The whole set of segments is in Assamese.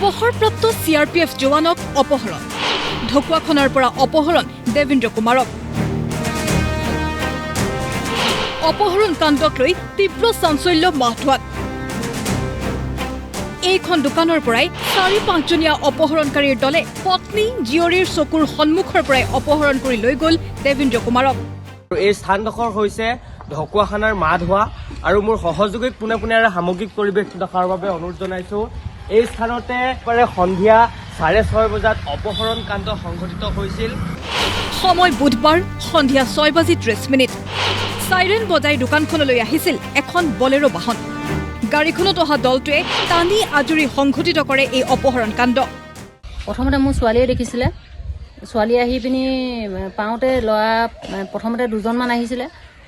অৱসৰপ্ৰাপ্ত CRPF জোৱানক অপহৰণ ঢকুৱাখনৰ পৰা অপহৰণ দেবেন্দ্ৰ কুমাৰক অপহৰণ কাণ্ডক লৈ তীব্ৰ চাঞ্চল্য মাহধোৱাত এইখন দোকানৰ পৰাই ৪-৫জনীয়া অপহৰণকাৰীৰ দলে পত্নী জীয়ৰীৰ চকুৰ সন্মুখৰ পৰাই অপহৰণ কৰি লৈ গ'ল দেবেন্দ্ৰ কুমাৰক এই স্থানডোখৰ হৈছে ঢকুৱাখানাৰ মাহধোৱা আৰু মোৰ সহযোগীক পোনে পোনে সামগ্ৰিক পৰিৱেশ ৰখাৰ বাবে অনুৰোধ জনাইছো। এই স্থানতে সন্ধিয়া ৬:৩০ বজাত অপহৰণ কাণ্ড সংঘটিত হৈছিল। সময় বুধবাৰ সন্ধিয়া ৬:৩০। চাইৰেন বজাই দোকানখনলৈ আহিছিল এখন বলেৰো বাহন। গাড়ীখনত অহা দলটোৱে টানি আজৰি সংঘটিত কৰে এই অপহৰণ কাণ্ড। প্ৰথমতে মোৰ ছোৱালীয়ে দেখিছিলে, ছোৱালী আহি পিনি পাওঁতে ল'ৰা প্ৰথমতে দুজনমান আহিছিলে।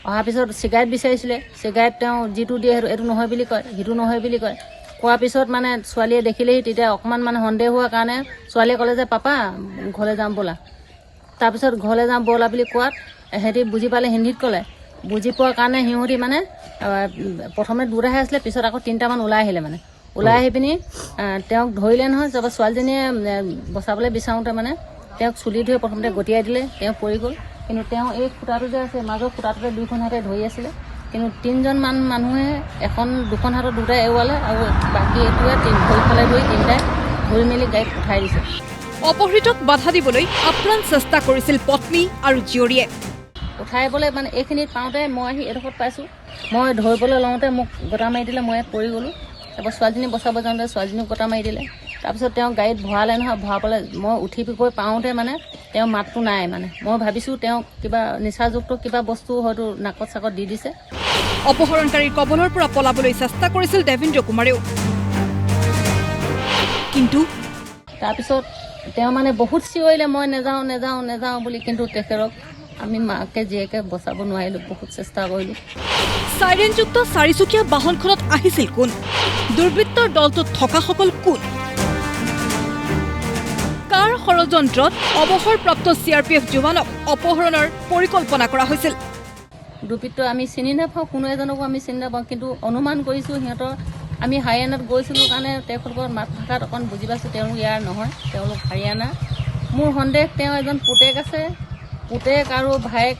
অহাৰ পিছত চিগাৰেট বিচাৰিছিলে, চিগাৰেট তেওঁ যিটো দিয়ে এইটো নহয় বুলি কয়, সিটো নহয় বুলি কয়। কোৱাৰ পিছত মানে ছোৱালীয়ে দেখিলেহি, তেতিয়া অকণমান মানে সন্দেহ হোৱাৰ কাৰণে ছোৱালীয়ে ক'লে যে পাপা ঘৰলৈ যাম ব'লা। তাৰপিছত ঘৰলৈ যাম ব'লা বুলি কোৱাত সিহঁতি বুজি পালে, হিন্দীত ক'লে। বুজি পোৱাৰ কাৰণে সিহঁতি মানে প্ৰথমে দুটাহে আছিলে, পিছত আকৌ 3টামান ওলাই আহিলে। মানে ওলাই আহি পিনি তেওঁক ধৰিলে নহয়। তাৰপৰা ছোৱালীজনীয়ে বচাবলৈ বিচাৰোঁতে মানে তেওঁক চুলি ধৰি প্ৰথমতে গটিয়াই দিলে, তেওঁ পৰি গ'ল। কিন্তু তেওঁ এই খুটাটো যে আছে মাজৰ খুটাটোতে দুইখন হাতে ধৰি আছিলে। কিন্তু 3জনমান মানুহে দুখন হাতত দুটাই এৰুৱালে আৰু বাকী এইটোৱে ভৰিফালে ধৰি 3টাই ধৰি মেলি গাড়ীত উঠাই দিছে। অপহৃতক বাধা দিবলৈ আপ্ৰাণ চেষ্টা কৰিছিল পত্নী আৰু জীয়ৰীয়ে। উঠাইবলৈ মানে এইখিনিত পাওঁতে মই আহি এডোখৰত পাইছোঁ। মই ধৰিবলৈ লওঁতে মোক গোটা মাৰি দিলে, মই পৰি গ'লোঁ। তাৰপৰা ছোৱালীজনী বচাব যাওঁতে ছোৱালীজনীক গোটা মাৰি দিলে। তাৰপিছত তেওঁ গাড়ীত ভৰালে নহয়, ভৰাবলৈ মই উঠি গৈ পাওঁতে মানে তেওঁ মাতটো নাই। মানে মই ভাবিছোঁ তেওঁ কিবা নিচাযুক্ত কিবা বস্তু হয়তো নাকত চাকত দি দিছে। অপহৰণকাৰীৰ কবলৰ পৰা পলাবলৈ চেষ্টা কৰিছিল দেবেন্দ্ৰ কুমাৰেও, কিন্তু তাৰপিছত তেওঁ মানে বহুত চিঞৰিলে, মই নেযাওঁ বুলি। কিন্তু তেখেতক আমি মাকে জীয়েকে বচাব নোৱাৰিলোঁ, বহুত চেষ্টা কৰিলোঁ। চাইৰেনযুক্ত 4চকীয়া বাহনখনত আহিছিল কোন? দুৰ্বৃত্তৰ দলটোত থকাসকল কোন? কাৰ ষড়যন্ত্ৰত অৱসৰপ্ৰাপ্ত CRPF জোৱানক অপহৰণৰ পৰিকল্পনা কৰা হৈছিল? দুৰ্বৃত্ত আমি চিনি নাপাওঁ, কোনো এজনকো আমি চিনি নাপাওঁ। কিন্তু অনুমান কৰিছোঁ সিহঁতৰ, আমি হাৰিয়ানাত গৈছিলোঁ কাৰণে তেওঁলোকৰ মাত ভাষাত অকণ বুজি পাইছোঁ তেওঁলোক ইয়াৰ নহয়, তেওঁলোক হাৰিয়ানা। মোৰ সন্দেহ তেওঁ এজন পুতেক আছে, পুতেক আৰু ভায়েক,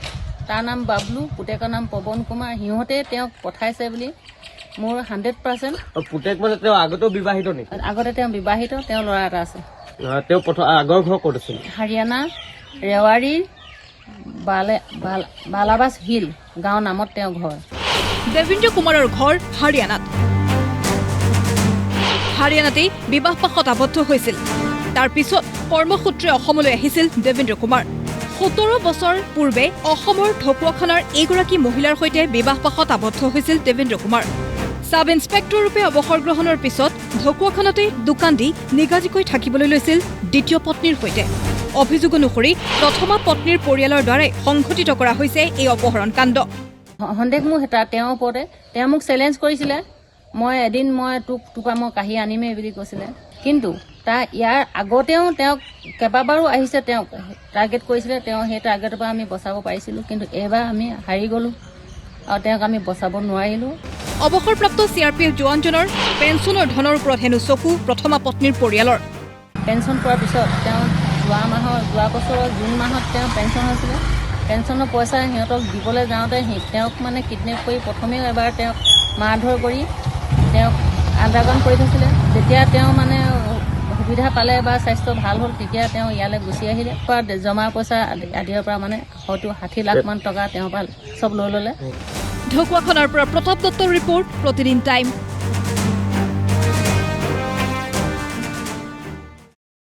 তাৰ নাম বাবলু, পুতেকৰ নাম পৱন কুমাৰ। সিহঁতে তেওঁক পঠাইছে বুলি মোৰ 100%। পুতেক মানে তেওঁ আগতেও বিবাহিত নেকি? আগতে তেওঁ বিবাহিত, তেওঁ ল'ৰা এটা আছে। তেওঁ আগৰ ঘৰ ক'ত আছিল? হাৰিয়ানা ৰেৱাৰীৰ বালাবাস হিল গাঁৱৰ নামত তেওঁ ঘৰ। দেবেন্দ্ৰ কুমাৰৰ ঘৰ হাৰিয়ানাতেই বিবাহপাশত আবদ্ধ হৈছিল। তাৰ পিছত কৰ্মসূত্ৰে অসমলৈ আহিছিল দেবেন্দ্ৰ কুমাৰ। 17 বছৰ পূৰ্বে অসমৰ ঢকুৱাখানাৰ এইগৰাকী মহিলাৰ সৈতে বিবাহপাশত আবদ্ধ হৈছিল দেবেন্দ্ৰ কুমাৰ। সাব ইন্সপেক্টৰ ৰূপে অৱসৰ গ্ৰহণৰ পিছত ঢকুৱাখানাতে দোকান দি নিগাজিকৈ থাকিবলৈ লৈছিল দ্বিতীয় পত্নীৰ সৈতে। অভিযোগ অনুসৰি প্ৰথমা পত্নীৰ পৰিয়ালৰ দ্বাৰাই সংঘটিত কৰা হৈছে এই অপহৰণ কাণ্ড। সন্দেহ মোৰ তেওঁৰ ওপৰতে। তেওঁ মোক চেলেঞ্জ কৰিছিলে, তোৰপৰা মই কাঢ়ি আনিমেই বুলি কৈছিলে। কিন্তু ইয়াৰ আগতেও তেওঁক কেইবাবাৰো আহিছে, তেওঁক টাৰ্গেট কৰিছিলে। তেওঁ সেই টাৰ্গেটৰ পৰা আমি বচাব পাৰিছিলোঁ, কিন্তু এইবাৰ আমি হাৰি গ'লোঁ আৰু তেওঁক আমি বচাব নোৱাৰিলোঁ। অৱসৰপ্ৰাপ্ত CRPF জোৱানজনৰ পেঞ্চনৰ ধনৰ ওপৰত হেনো চকু প্ৰথমা পত্নীৰ পৰিয়ালৰ। পেঞ্চন পোৱাৰ পিছত তেওঁ যোৱা বছৰৰ জুন মাহত তেওঁ পেঞ্চন হৈছিলে। পেঞ্চনৰ পইচা সিহঁতক দিবলৈ যাওঁতে তেওঁক মানে কিডনেপ কৰি প্ৰথমেও এবাৰ তেওঁক মাৰধৰ কৰি তেওঁক আণ্ডাৰগ্ৰাউণ্ড কৰি থৈছিলে। যেতিয়া তেওঁ মানে সুবিধা পালে বা স্বাস্থ্য ভাল হ'ল, তেতিয়া তেওঁ ইয়ালৈ গুচি আহিলে। জমা পইচা আদিৰ পৰা মানে হয়তো 60 লাখমান টকা তেওঁৰ পৰা চব লৈ ল'লে। ঢকুৱাখানাৰ পৰা প্ৰতাপ দত্তৰ ৰিপৰ্ট, প্ৰতিদিন টাইম।